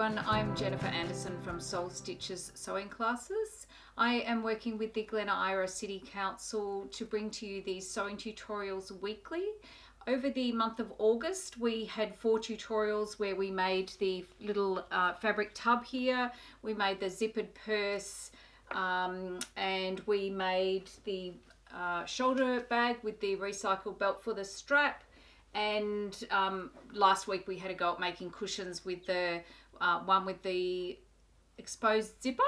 everyone, I'm Jennifer Anderson from Soul Stitches Sewing Classes. I am working with the Glen Eira City Council to bring to you these sewing tutorials weekly. Over the month of August we had 4 tutorials where we made the little fabric tub here, we made the zippered purse, and we made the shoulder bag with the recycled belt for the strap. And last week we had a go at making cushions with the one with the exposed zipper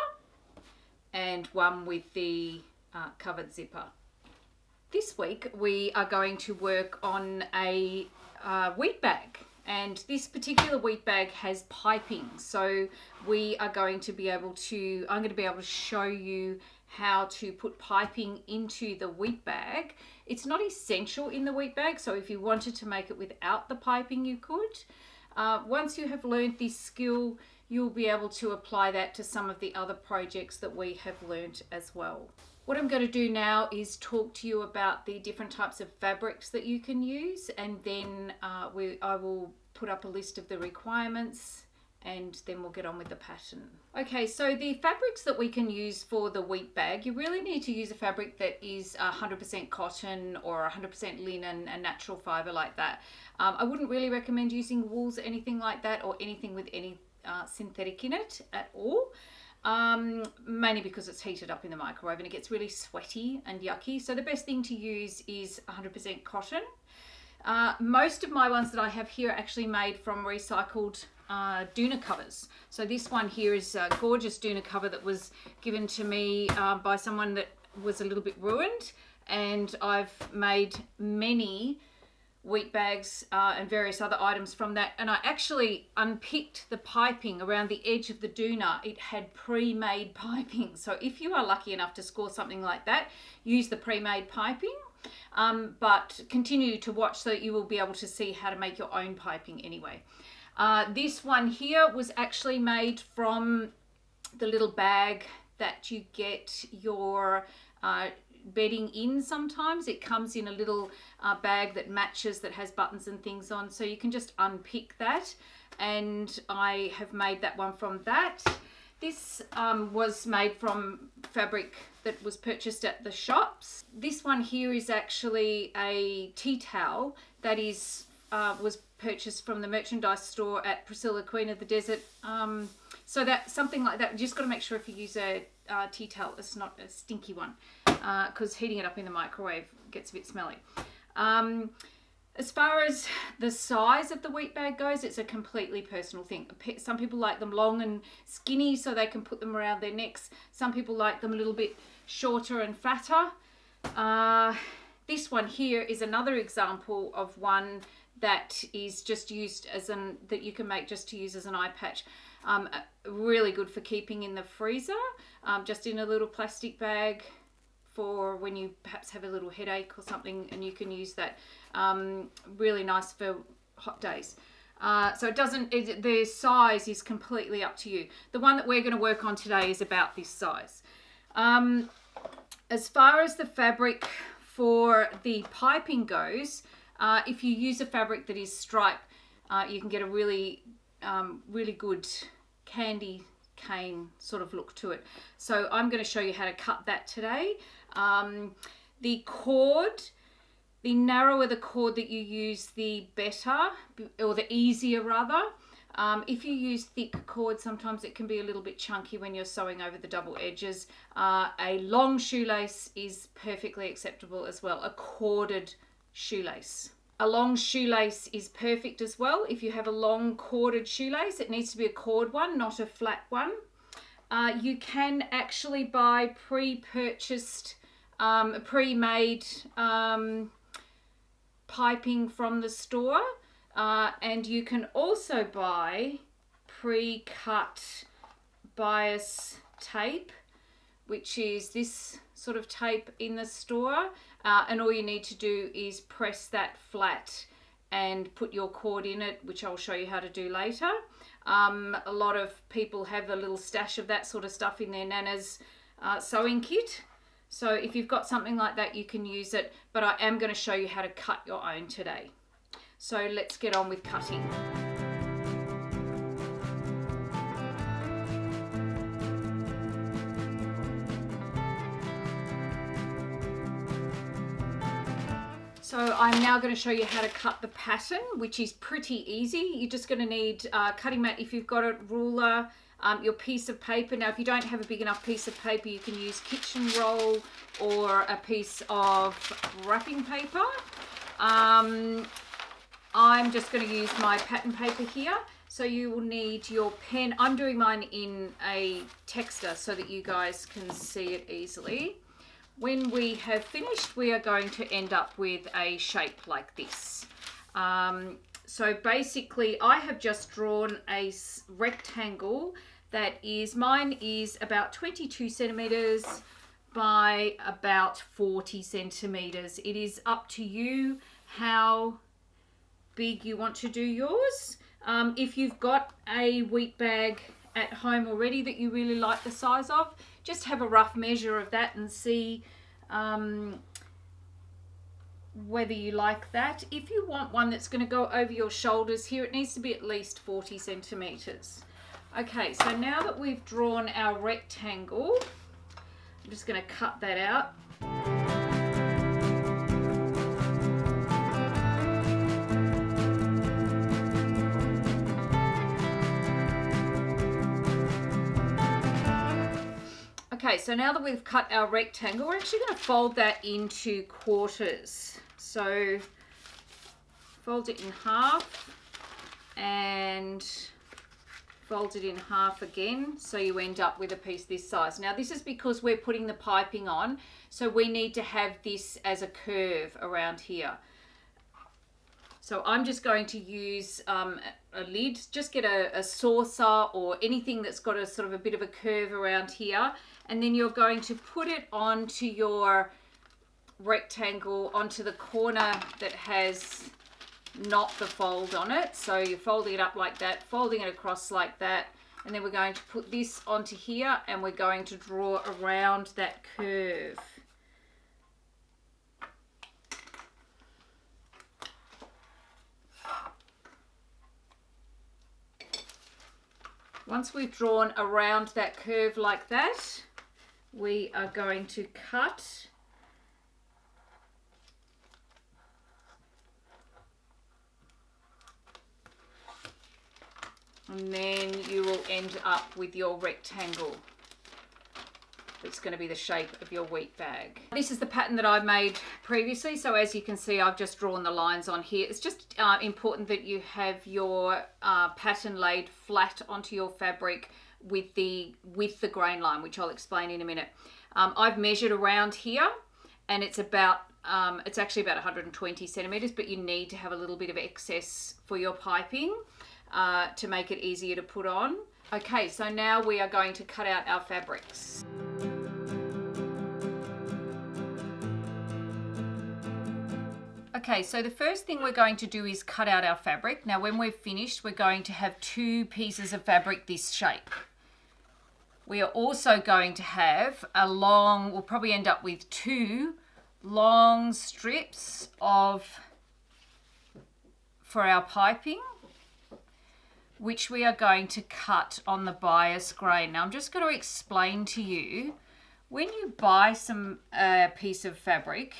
and one with the covered zipper. This week we are going to work on a wheat bag, and this particular wheat bag has piping, so we are going to be able to, I'm going to be able to show you how to put piping into the wheat bag. It's not essential in the wheat bag, so if you wanted to make it without the piping you could. Once you have learned this skill, you'll be able to apply that to some of the other projects that we have learned as well. What I'm going to do now is talk to you about the different types of fabrics that you can use, and then I will put up a list of the requirements, and then we'll get on with the pattern. Okay, so the fabrics that we can use for the wheat bag, you really need to use a fabric that is 100% cotton or 100% linen and natural fiber like that. I wouldn't really recommend using wools or anything like that, or anything with any synthetic in it at all. Mainly because it's heated up in the microwave and it gets really sweaty and yucky. So the best thing to use is 100% cotton. Most of my ones that I have here are actually made from recycled doona covers. So this one here is a gorgeous doona cover that was given to me by someone that was a little bit ruined, and I've made many wheat bags and various other items from that. And I actually unpicked the piping around the edge of the doona. It had pre-made piping, so if you are lucky enough to score something like that, use the pre-made piping. But continue to watch so that you will be able to see how to make your own piping anyway. This one here was actually made from the little bag that you get your bedding in sometimes. It comes in a little bag that matches, that has buttons and things on, so you can just unpick that, and I have made that one from that. This was made from fabric that was purchased at the shops. This one here is actually a tea towel that is was purchased from the merchandise store at Priscilla, Queen of the Desert. So that something like that, you just got to make sure if you use a tea towel, it's not a stinky one, because heating it up in the microwave gets a bit smelly. As far as the size of the wheat bag goes, it's a completely personal thing. Some people like them long and skinny so they can put them around their necks. Some people like them a little bit shorter and fatter. This one here is another example of one that is just used as that you can make just to use as an eye patch. Really good for keeping in the freezer, just in a little plastic bag for when you perhaps have a little headache or something, and you can use that. Really nice for hot days. So the size is completely up to you. The one that we're going to work on today is about this size. As far as the fabric for the piping goes, if you use a fabric that is stripe, you can get a really good candy cane sort of look to it. So I'm going to show you how to cut that today. The cord, the narrower the cord that you use, the better, or the easier rather. If you use thick cord, sometimes it can be a little bit chunky when you're sewing over the double edges. A long shoelace is perfectly acceptable as well, a corded shoelace. A long shoelace is perfect as well. If you have a long corded shoelace, it needs to be a cord one, not a flat one. You can actually buy pre-purchased, pre-made piping from the store, and you can also buy pre-cut bias tape, which is this sort of tape in the store, and all you need to do is press that flat and put your cord in it, which I'll show you how to do later. A lot of people have a little stash of that sort of stuff in their nana's sewing kit, so if you've got something like that you can use it, but I am going to show you how to cut your own today. So let's get on with cutting. So I'm now going to show you how to cut the pattern, which is pretty easy. You're just going to need a cutting mat if you've got a ruler, your piece of paper. Now if you don't have a big enough piece of paper, you can use kitchen roll or a piece of wrapping paper. I'm just going to use my pattern paper here. So you will need your pen. I'm doing mine in a texter so that you guys can see it easily. When we have finished, we are going to end up with a shape like this. So basically, I have just drawn a rectangle that is, mine is about 22 centimeters by about 40 centimeters. It is up to you how big you want to do yours. If you've got a wheat bag at home already that you really like the size of, just have a rough measure of that and see whether you like that. If you want one that's going to go over your shoulders here, it needs to be at least 40 centimeters. Okay, so now that we've drawn our rectangle, I'm just going to cut that out. Okay, so now that we've cut our rectangle, we're actually going to fold that into quarters. So fold it in half and fold it in half again, so you end up with a piece this size. Now this is because we're putting the piping on, so we need to have this as a curve around here. So I'm just going to use a lid. Just get a saucer or anything that's got a sort of a bit of a curve around here, and then you're going to put it onto your rectangle, onto the corner that has not the fold on it. So you're folding it up like that, folding it across like that, and then we're going to put this onto here and we're going to draw around that curve. Once we've drawn around that curve like that, we are going to cut. And then you will end up with your rectangle. It's going to be the shape of your wheat bag. This is the pattern that I made previously. So as you can see, I've just drawn the lines on here. It's just important that you have your pattern laid flat onto your fabric with the grain line, which I'll explain in a minute. I've measured around here, and it's about it's actually about 120 centimeters, but you need to have a little bit of excess for your piping to make it easier to put on. Okay, so now we are going to cut out our fabrics. Okay, so the first thing we're going to do is cut out our fabric. Now when we're finished, we're going to have two pieces of fabric this shape. We are also going to have a long, we'll probably end up with two long strips for our piping, which we are going to cut on the bias grain. Now I'm just going to explain to you, when you buy some piece of fabric,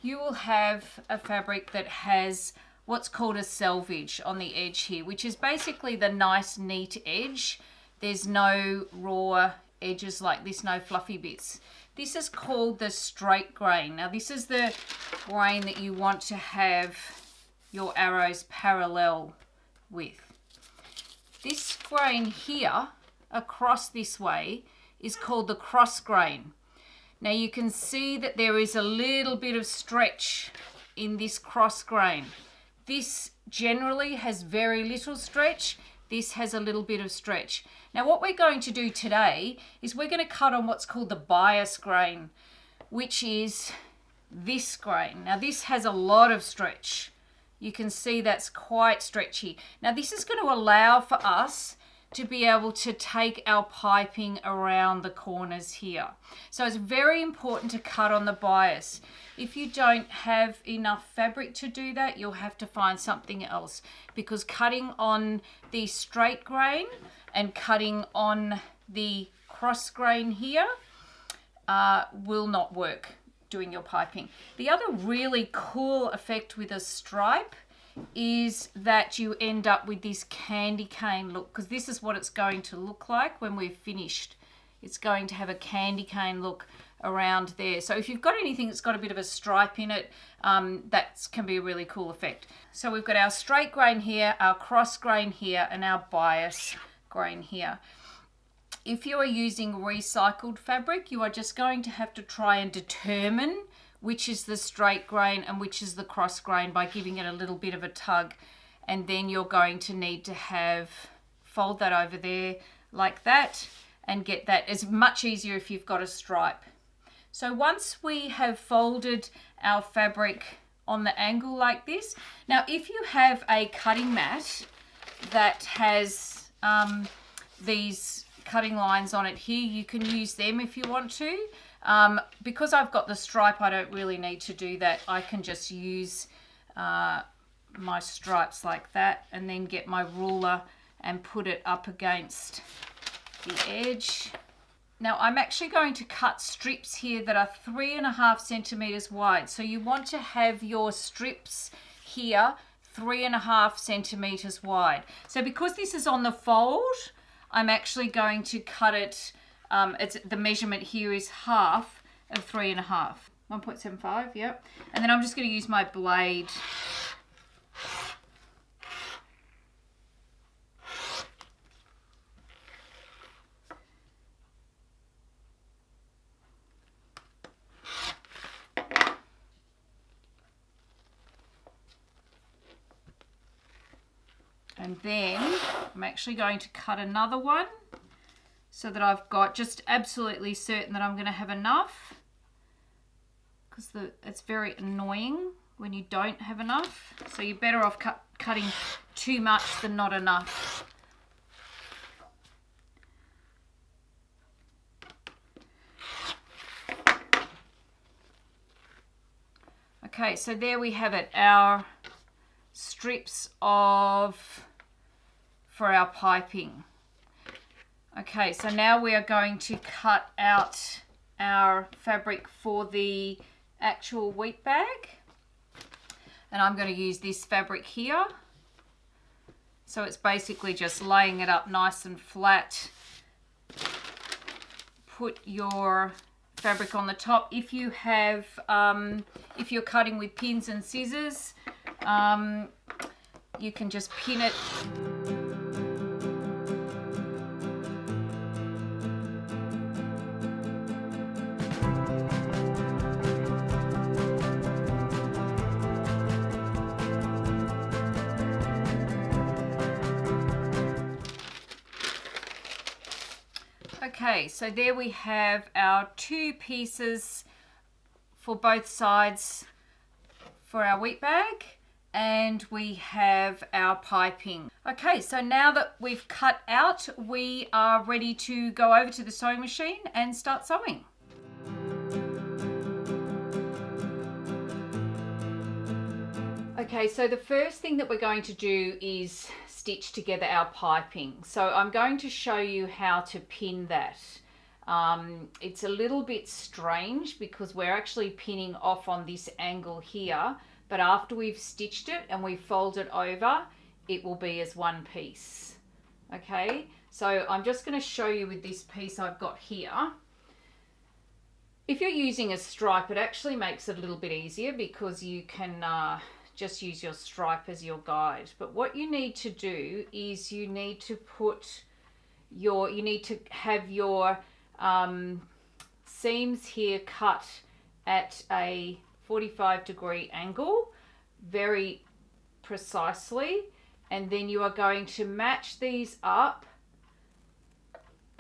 you will have a fabric that has what's called a selvage on the edge here, which is basically the nice neat edge. There's no raw edges like this, no fluffy bits. This is called the straight grain. Now this is the grain that you want to have your arrows parallel with. This grain here, across this way, is called the cross grain. Now you can see that there is a little bit of stretch in this cross grain. This generally has very little stretch. This has a little bit of stretch. Now what we're going to do today is we're going to cut on what's called the bias grain, which is this grain. Now this has a lot of stretch. You can see that's quite stretchy. Now this is going to allow for us to be able to take our piping around the corners here. So it's very important to cut on the bias. If you don't have enough fabric to do that, you'll have to find something else, because cutting on the straight grain and cutting on the cross grain here will not work. doing your piping. The other really cool effect with a stripe is that you end up with this candy cane look, because this is what it's going to look like when we're finished. It's going to have a candy cane look around there. So if you've got anything that's got a bit of a stripe in it, that can be a really cool effect. So we've got our straight grain here, our cross grain here, and our bias grain here. If you are using recycled fabric, you are just going to have to try and determine which is the straight grain and which is the cross grain by giving it a little bit of a tug. And then you're going to need to fold that over there like that and get that. It's much easier if you've got a stripe. So once we have folded our fabric on the angle like this, now if you have a cutting mat that has these cutting lines on it here, you can use them if you want to. Because I've got the stripe, I don't really need to do that. I can just use my stripes like that and then get my ruler and put it up against the edge. Now I'm actually going to cut strips here that are 3.5 centimeters wide. So you want to have your strips here 3.5 centimeters wide. So because this is on the fold, I'm actually going to cut it, the measurement here is half of 3.5. 1.75, yep. And then I'm just going to use my blade. And then I'm actually going to cut another one so that I've got just absolutely certain that I'm going to have enough, because it's very annoying when you don't have enough. So you're better off cutting too much than not enough. Okay, so there we have it, our strips for our piping. Okay, so now we are going to cut out our fabric for the actual wheat bag. And I'm going to use this fabric here. So it's basically just laying it up nice and flat. Put your fabric on the top. If you have, if you're cutting with pins and scissors, you can just pin it. Okay, so there we have our 2 pieces for both sides for our wheat bag, and we have our piping. Okay, so now that we've cut out, we are ready to go over to the sewing machine and start sewing. Okay, so the first thing that we're going to do is stitch together our piping. So I'm going to show you how to pin that. It's a little bit strange because we're actually pinning off on this angle here, but after we've stitched it and we fold it over, it will be as one piece. Okay, so I'm just going to show you with this piece I've got here. If you're using a stripe, it actually makes it a little bit easier because you can just use your stripe as your guide. But what you need to do is you need to have your seams here cut at a 45-degree angle very precisely, and then you are going to match these up,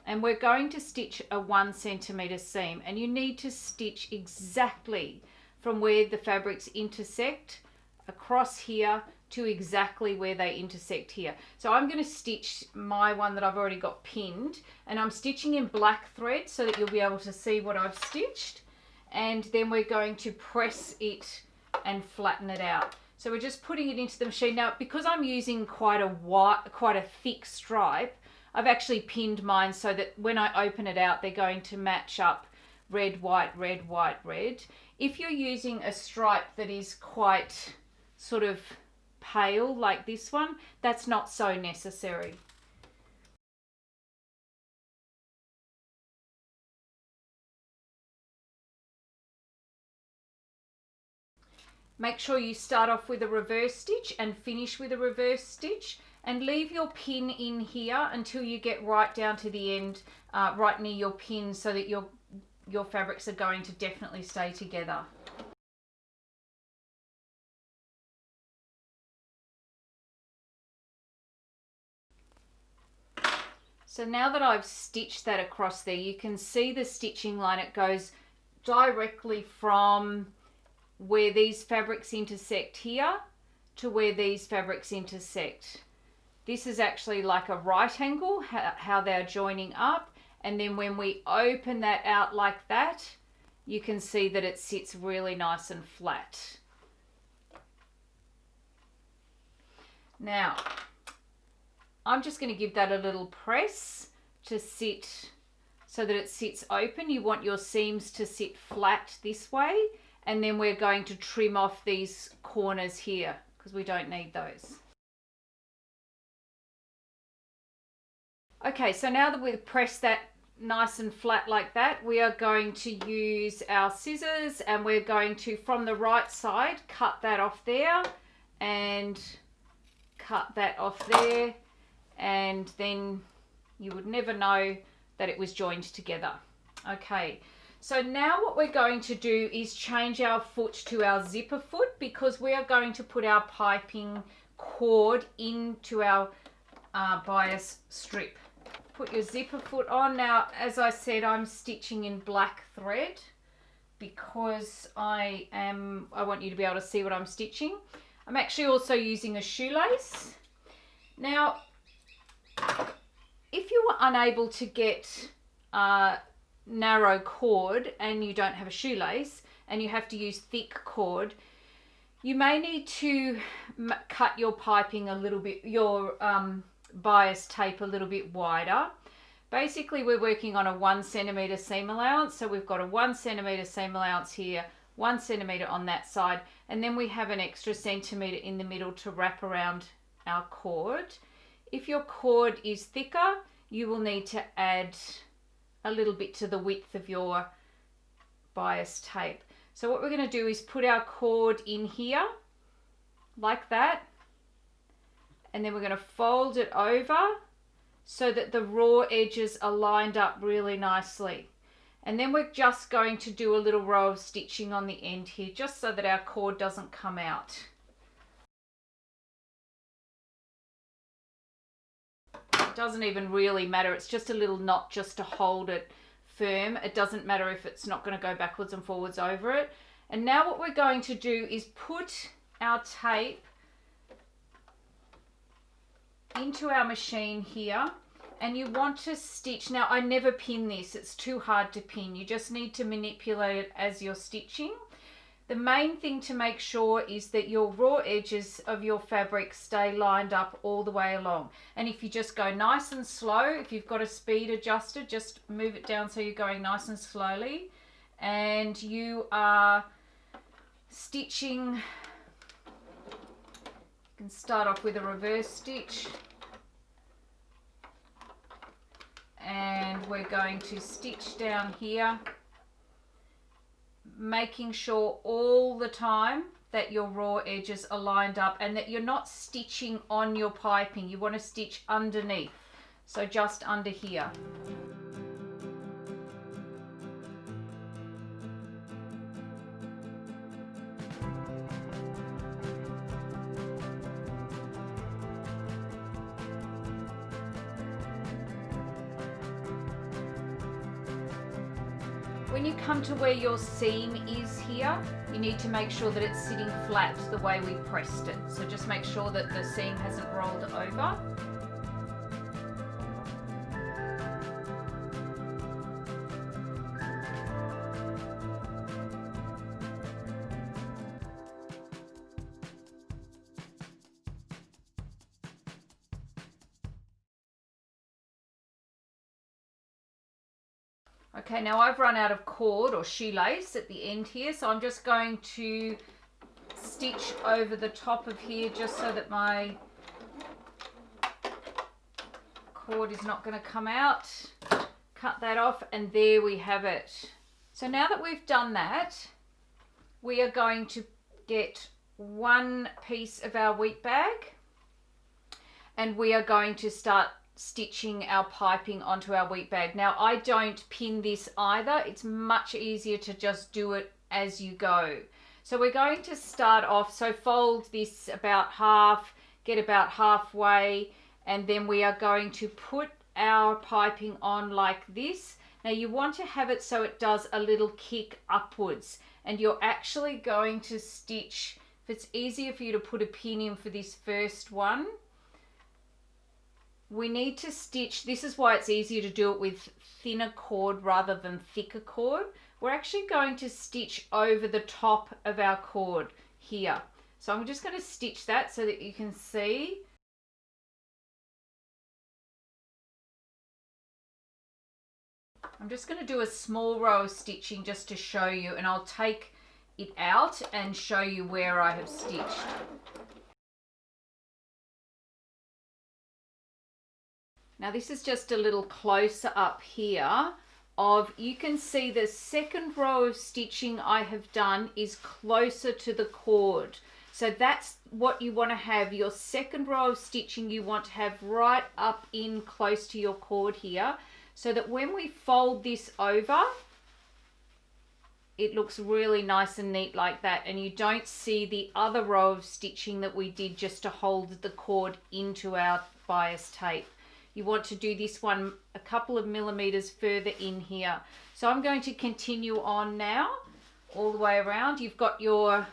and we're going to stitch a 1 centimeter seam, and you need to stitch exactly from where the fabrics intersect across here to exactly where they intersect here. So I'm going to stitch my one that I've already got pinned, and I'm stitching in black thread so that you'll be able to see what I've stitched, and then we're going to press it and flatten it out. So we're just putting it into the machine. Now, because I'm using quite a thick stripe, I've actually pinned mine so that when I open it out, they're going to match up red, white, red, white, red. If you're using a stripe that is quite sort of pale like this one, that's not so necessary. Make sure you start off with a reverse stitch and finish with a reverse stitch, and leave your pin in here until you get right down to the end, right near your pin, so that your fabrics are going to definitely stay together. So now that I've stitched that across there, you can see the stitching line. It goes directly from where these fabrics intersect here to where these fabrics intersect. This is actually like a right angle, how they're joining up. And then when we open that out like that, you can see that it sits really nice and flat. Now, I'm just going to give that a little press to sit so that it sits open. You want your seams to sit flat this way. And then we're going to trim off these corners here because we don't need those. Okay, so now that we've pressed that nice and flat like that, we are going to use our scissors, and we're going to, from the right side, cut that off there and cut that off there, and then you would never know that it was joined together. Okay. So now what we're going to do is change our foot to our zipper foot, because we are going to put our piping cord into our bias strip. Put your zipper foot on. Now, as I said, I'm stitching in black thread because I want you to be able to see what I'm stitching. I'm actually also using a shoelace. Now, if you were unable to get narrow cord and you don't have a shoelace and you have to use thick cord, you may need to cut your piping a little bit, your bias tape a little bit wider. Basically, we're working on a 1 centimeter seam allowance, so we've got a 1 centimeter seam allowance here, 1 centimeter on that side, and then we have an extra centimeter in the middle to wrap around our cord. If your cord is thicker, you will need to add a little bit to the width of your bias tape. So what we're going to do is put our cord in here like that, and then we're going to fold it over so that the raw edges are lined up really nicely. And then we're just going to do a little row of stitching on the end here, just so that our cord doesn't come out. It doesn't even really matter, it's just a little knot just to hold it firm. It doesn't matter if it's not going to go backwards and forwards over it. And now what we're going to do is put our tape into our machine here, and you want to stitch. Now, I never pin this, it's too hard to pin. You just need to manipulate it as you're stitching. The main thing to make sure is that your raw edges of your fabric stay lined up all the way along. And if you just go nice and slow, if you've got a speed adjusted, just move it down so you're going nice and slowly. And you are stitching, you can start off with a reverse stitch. And we're going to stitch down here, making sure all the time that your raw edges are lined up and that you're not stitching on your piping. You want to stitch underneath, so just under here. When you come to where your seam is here, you need to make sure that it's sitting flat the way we pressed it. So just make sure that the seam hasn't rolled over. Okay, now I've run out of cord or shoelace at the end here, so I'm just going to stitch over the top of here just so that my cord is not going to come out. Cut that off, and there we have it. So now that we've done that, we are going to get one piece of our wheat bag, and we are going to start stitching our piping onto our wheat bag. Now I don't pin this either. It's much easier to just do it as you go. So we're going to start off, so fold this about half, get about halfway, and then we are going to put our piping on like this. Now you want to have it so it does a little kick upwards, and you're actually going to stitch, if it's easier for you to put a pin in for this first one, we need to stitch, this is why it's easier to do it with thinner cord rather than thicker cord. We're actually going to stitch over the top of our cord here. So I'm just going to stitch that so that you can see. I'm just going to do a small row of stitching just to show you, and I'll take it out and show you where I have stitched. Now this is just a little closer up here of, you can see the second row of stitching I have done is closer to the cord. So that's what you want to have. Your second row of stitching you want to have right up in close to your cord here, so that when we fold this over, it looks really nice and neat like that, and you don't see the other row of stitching that we did just to hold the cord into our bias tape. You want to do this one a couple of millimeters further in here. So I'm going to continue on now all the way around. You've got your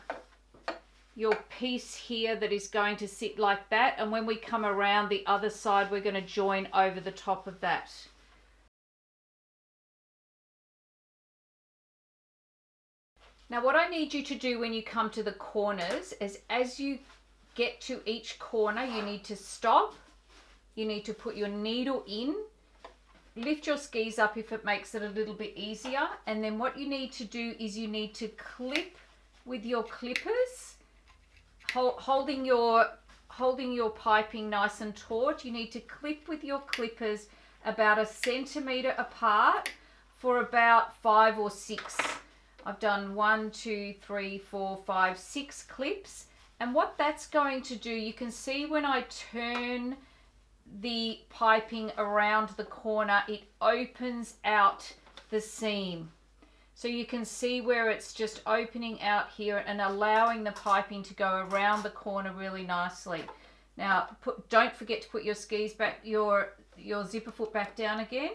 piece here that is going to sit like that, and when we come around the other side, we're going to join over the top of that. Now what I need you to do when you come to the corners is, as you get to each corner, you need to stop. You need to put your needle in, lift your skis up if it makes it a little bit easier, and then what you need to do is you need to clip with your clippers, holding your piping nice and taut. You need to clip with your clippers about 1 centimeter apart for about 5 or 6. I've done 1, 2, 3, 4, 5, 6 clips, and what that's going to do, you can see when I turn the piping around the corner, it opens out the seam. So you can see where it's just opening out here and allowing the piping to go around the corner really nicely. Now don't forget to put your skis back, your zipper foot back down again,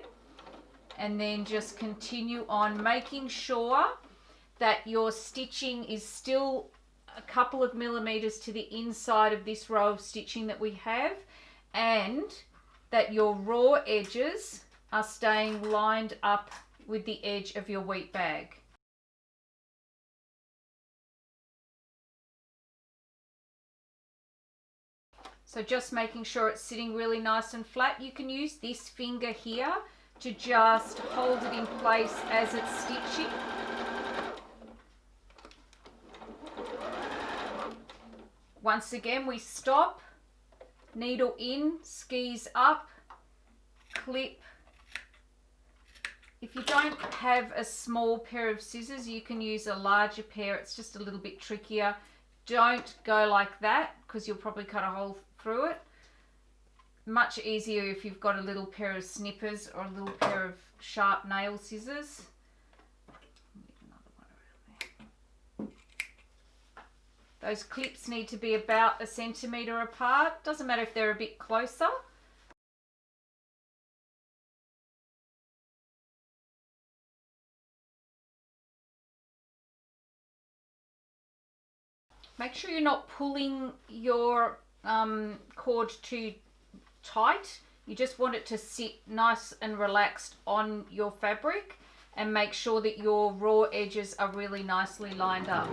and then just continue on, making sure that your stitching is still a couple of millimeters to the inside of this row of stitching that we have, and that your raw edges are staying lined up with the edge of your wheat bag. So just making sure it's sitting really nice and flat. You can use this finger here to just hold it in place as it's stitching. Once again, we stop, needle in, skis up, clip. If you don't have a small pair of scissors, you can use a larger pair. It's just a little bit trickier. Don't go like that because you'll probably cut a hole through it. Much easier if you've got a little pair of snippers or a little pair of sharp nail scissors. Those clips need to be about 1 centimeter apart. Doesn't matter if they're a bit closer. Make sure you're not pulling your cord too tight. You just want it to sit nice and relaxed on your fabric, and make sure that your raw edges are really nicely lined up.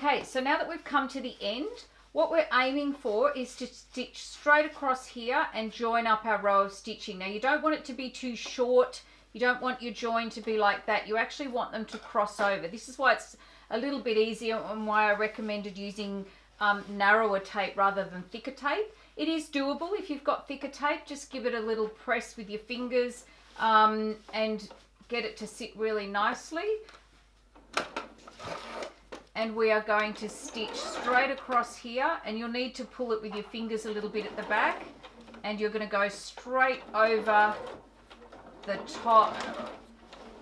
Okay, so now that we've come to the end, what we're aiming for is to stitch straight across here and join up our row of stitching. Now you don't want it to be too short. You don't want your join to be like that. You actually want them to cross over. This is why it's a little bit easier and why I recommended using narrower tape rather than thicker tape. It is doable if you've got thicker tape. Just give it a little press with your fingers and get it to sit really nicely. And we are going to stitch straight across here, and you'll need to pull it with your fingers a little bit at the back, and you're going to go straight over the top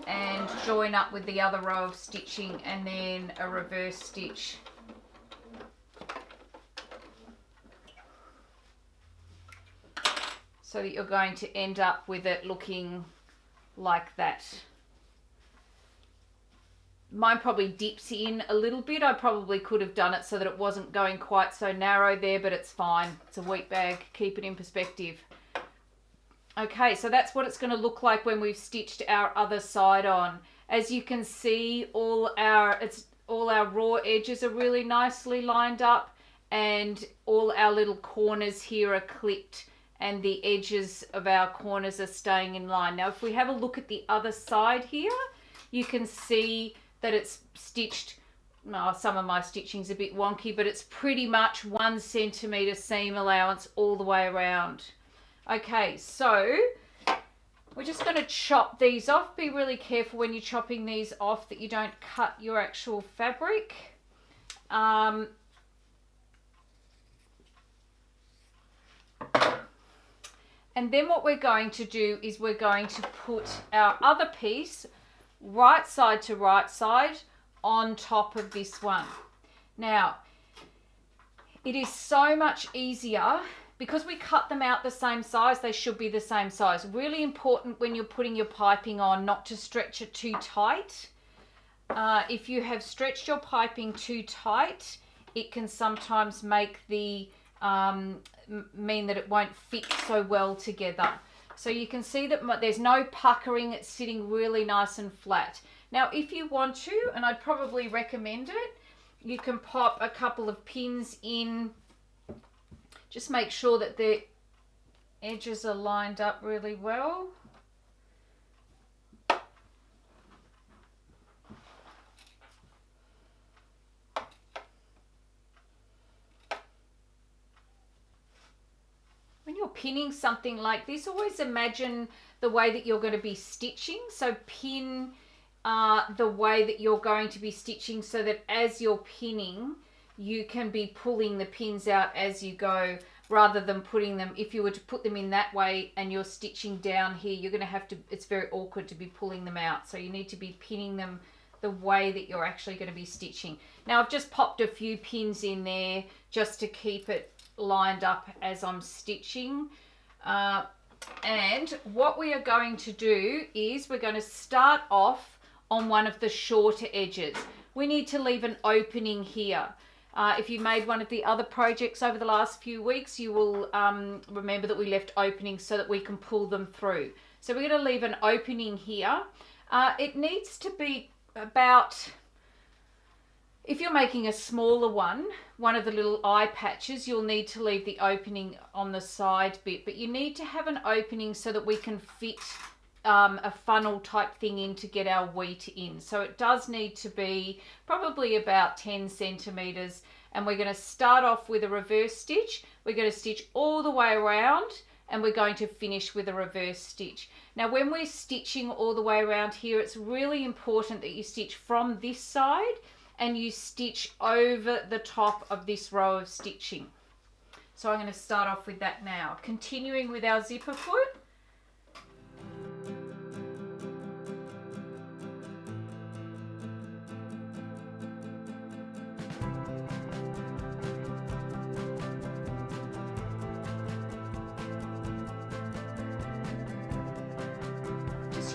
and join up with the other row of stitching, and then a reverse stitch. So that you're going to end up with it looking like that. Mine probably dips in a little bit. I probably could have done it so that it wasn't going quite so narrow there, but it's fine. It's a wheat bag. Keep it in perspective. Okay, so that's what it's going to look like when we've stitched our other side on. As you can see, all our raw edges are really nicely lined up, and all our little corners here are clipped, and the edges of our corners are staying in line. Now, if we have a look at the other side here, you can see that it's stitched. Some of my stitching's a bit wonky, but it's pretty much 1 centimetre seam allowance all the way around. Okay, so we're just going to chop these off. Be really careful when you're chopping these off that you don't cut your actual fabric. And then what we're going to do is we're going to put our other piece right side to right side on top of this one. Now, it is so much easier because we cut them out the same size. They should be the same size. Really important when you're putting your piping on not to stretch it too tight. If you have stretched your piping too tight, it can sometimes make the mean that it won't fit so well together. So you can see that there's no puckering. It's sitting really nice and flat. Now, if you want to, and I'd probably recommend it, you can pop a couple of pins in. Just make sure that the edges are lined up really well. When you're pinning something like this, always imagine the way that you're going to be stitching. So pin the way that you're going to be stitching so that as you're pinning, you can be pulling the pins out as you go, rather than putting them, if you were to put them in that way and you're stitching down here, you're going to have to, it's very awkward to be pulling them out. So you need to be pinning them the way that you're actually going to be stitching. Now I've just popped a few pins in there just to keep it lined up as I'm stitching. And what we are going to do is we're going to start off on one of the shorter edges. We need to leave an opening here. If you made one of the other projects over the last few weeks, you will remember that we left openings so that we can pull them through. So we're going to leave an opening here. It needs to be about, if you're making a smaller one of the little eye patches, you'll need to leave the opening on the side bit, but you need to have an opening so that we can fit a funnel type thing in to get our wheat in. So it does need to be probably about 10 centimeters, and we're going to start off with a reverse stitch. We're going to stitch all the way around, and we're going to finish with a reverse stitch. Now when we're stitching all the way around here, it's really important that you stitch from this side and you stitch over the top of this row of stitching. So I'm going to start off with that now. Continuing with our zipper foot.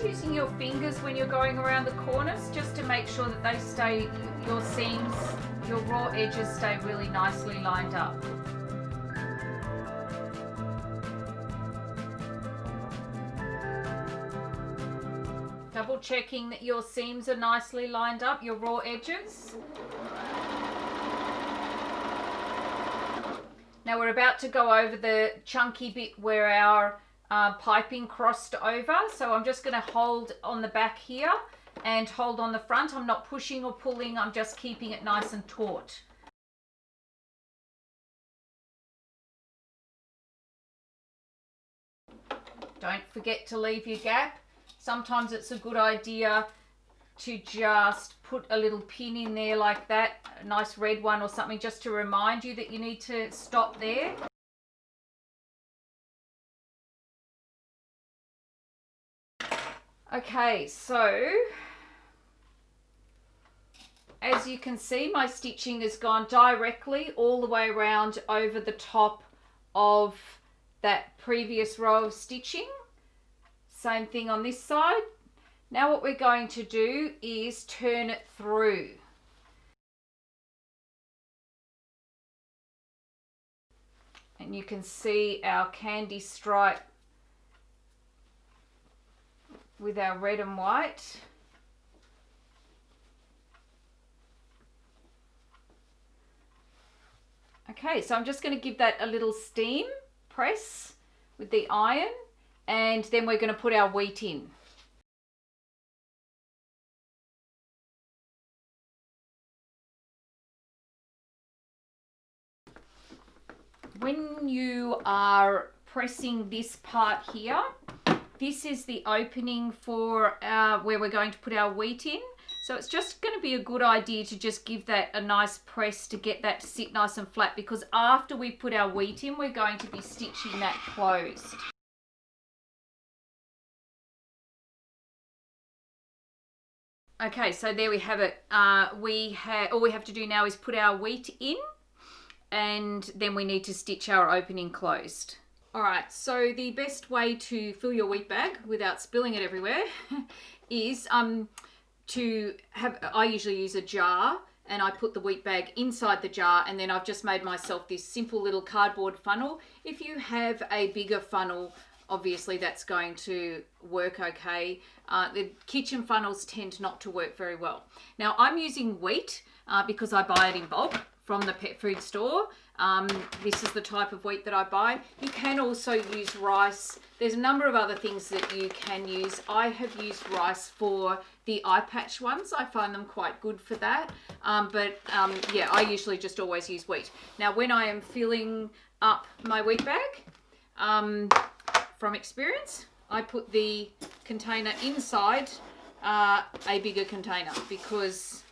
Using your fingers when you're going around the corners just to make sure that they stay, your seams, your raw edges stay really nicely lined up. Double checking that your seams are nicely lined up, your raw edges. Now we're about to go over the chunky bit where our piping crossed over. So I'm just going to hold on the back here and hold on the front. I'm not pushing or pulling, I'm just keeping it nice and taut. Don't forget to leave your gap. Sometimes it's a good idea to just put a little pin in there like that, a nice red one or something, just to remind you that you need to stop there. Okay, so as you can see, my stitching has gone directly all the way around over the top of that previous row of stitching. Same thing on this side. Now what we're going to do is turn it through. And you can see our candy stripe with our red and white. Okay, so I'm just going to give that a little steam press with the iron, and then we're going to put our wheat in. When you are pressing this part here, this is the opening for where we're going to put our wheat in. So it's just going to be a good idea to just give that a nice press to get that to sit nice and flat, because after we put our wheat in, we're going to be stitching that closed. Okay, so there we have it. All we have to do now is put our wheat in, and then we need to stitch our opening closed. All right, so the best way to fill your wheat bag without spilling it everywhere is I usually use a jar, and I put the wheat bag inside the jar, and then I've just made myself this simple little cardboard funnel. If you have a bigger funnel, obviously that's going to work okay. The kitchen funnels tend not to work very well. Now I'm using wheat because I buy it in bulk from the pet food store. This is the type of wheat that I buy. You can also use rice. There's a number of other things that you can use. I have used rice for the eye patch ones. I find them quite good for that. Yeah, I usually just always use wheat. Now when I am filling up my wheat bag, from experience, I put the container inside a bigger container, because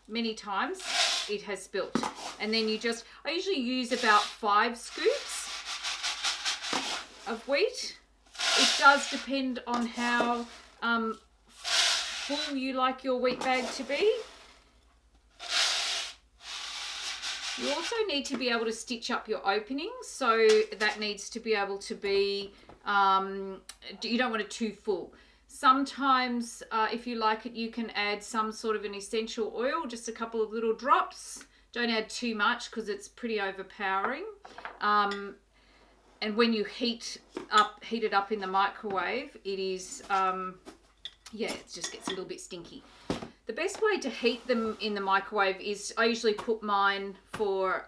many times it has spilt. And then I usually use about 5 scoops of wheat. It does depend on how full you like your wheat bag to be. You also need to be able to stitch up your openings, so that needs to be able to be, you don't want it too full. Sometimes, if you like it, you can add some sort of an essential oil, just a couple of little drops. Don't add too much because it's pretty overpowering. And when you heat it up in the microwave, it is, it just gets a little bit stinky. The best way to heat them in the microwave is, I usually put mine for,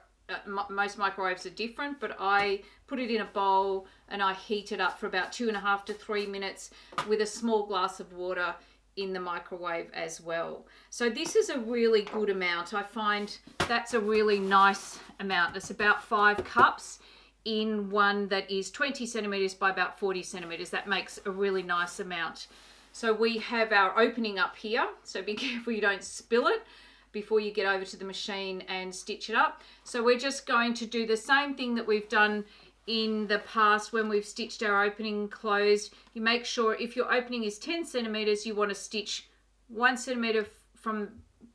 most microwaves are different, but I put it in a bowl and I heat it up for about 2.5 to 3 minutes with a small glass of water in the microwave as well. So this is a really good amount. I find that's a really nice amount. It's about 5 cups in one that is 20 centimeters by about 40 centimeters. That makes a really nice amount. So we have our opening up here, so be careful you don't spill it before you get over to the machine and stitch it up. So we're just going to do the same thing that we've done in the past when we've stitched our opening closed. You make sure if your opening is 10 centimeters, you want to stitch 1 centimeter from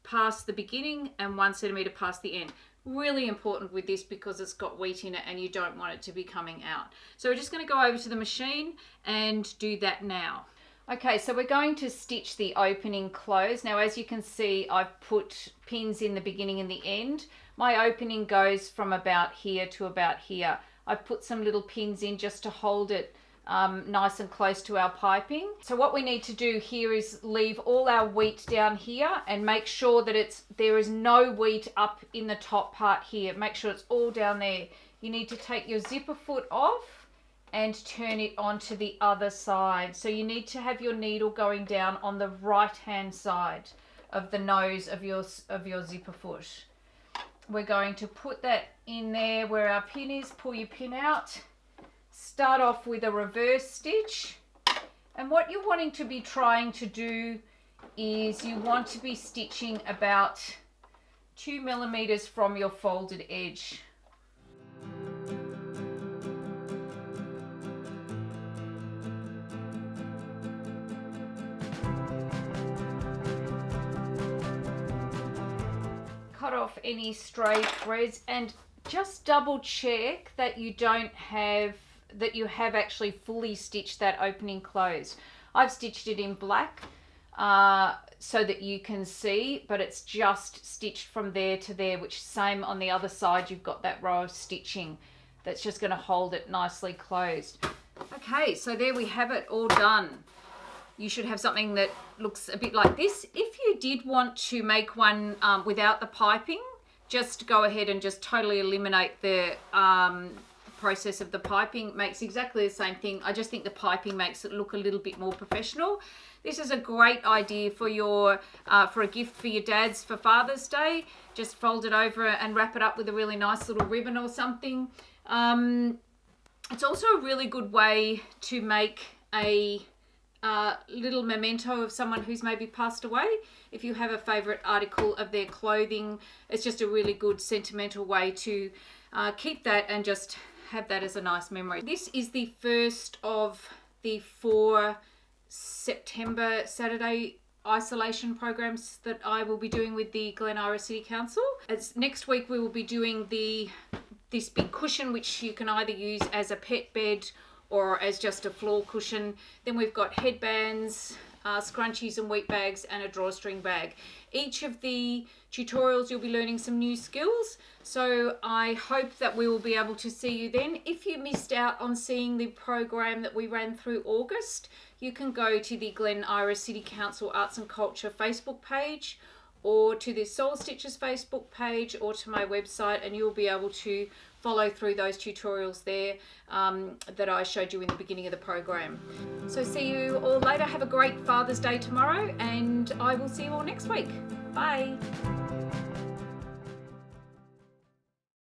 past the beginning and 1 centimeter past the end. Really important with this because it's got wheat in it and you don't want it to be coming out. So we're just going to go over to the machine and do that now. Okay, so we're going to stitch the opening close. Now, as you can see, I've put pins in the beginning and the end. My opening goes from about here to about here. I've put some little pins in just to hold it nice and close to our piping. So what we need to do here is leave all our wheat down here and make sure that there is no wheat up in the top part here. Make sure it's all down there. you need to take your zipper foot off and turn it onto the other side. So you need to have your needle going down on the right hand side of the nose of your zipper foot. We're going to put that in there where our pin is. Pull your pin out. Start off with a reverse stitch. And what you're wanting to be trying to do is you want to be stitching about 2 millimeters from your folded edge. Cut off any stray threads and just double check that you have actually fully stitched that opening close. I've stitched it in black so that you can see, but it's just stitched from there to there, which same on the other side. You've got that row of stitching that's just going to hold it nicely closed. Okay, so there we have it all done. You should have something that looks a bit like this. If you did want to make one without the piping, just go ahead and just totally eliminate the process of the piping. It makes exactly the same thing. I just think the piping makes it look a little bit more professional. This is a great idea for your for a gift for your dads for Father's Day. Just fold it over and wrap it up with a really nice little ribbon or something. It's also a really good way to make a little memento of someone who's maybe passed away. If you have a favorite article of their clothing, it's just a really good sentimental way to keep that and just have that as a nice memory. This is the first of the 4 September Saturday isolation programs that I will be doing with the Glen Ira City Council. As next week we will be doing this big cushion, which you can either use as a pet bed or as just a floor cushion. Then we've got headbands, scrunchies and wheat bags, and a drawstring bag. Each of the tutorials you'll be learning some new skills, so I hope that we will be able to see you then. If you missed out on seeing the program that we ran through August, you can go to the Glen Ira City Council Arts and Culture Facebook page, or to the Soul Stitches Facebook page, or to my website, and you'll be able to follow through those tutorials there that I showed you in the beginning of the program. So see you all later. Have a great Father's Day tomorrow, and I will see you all next week. Bye.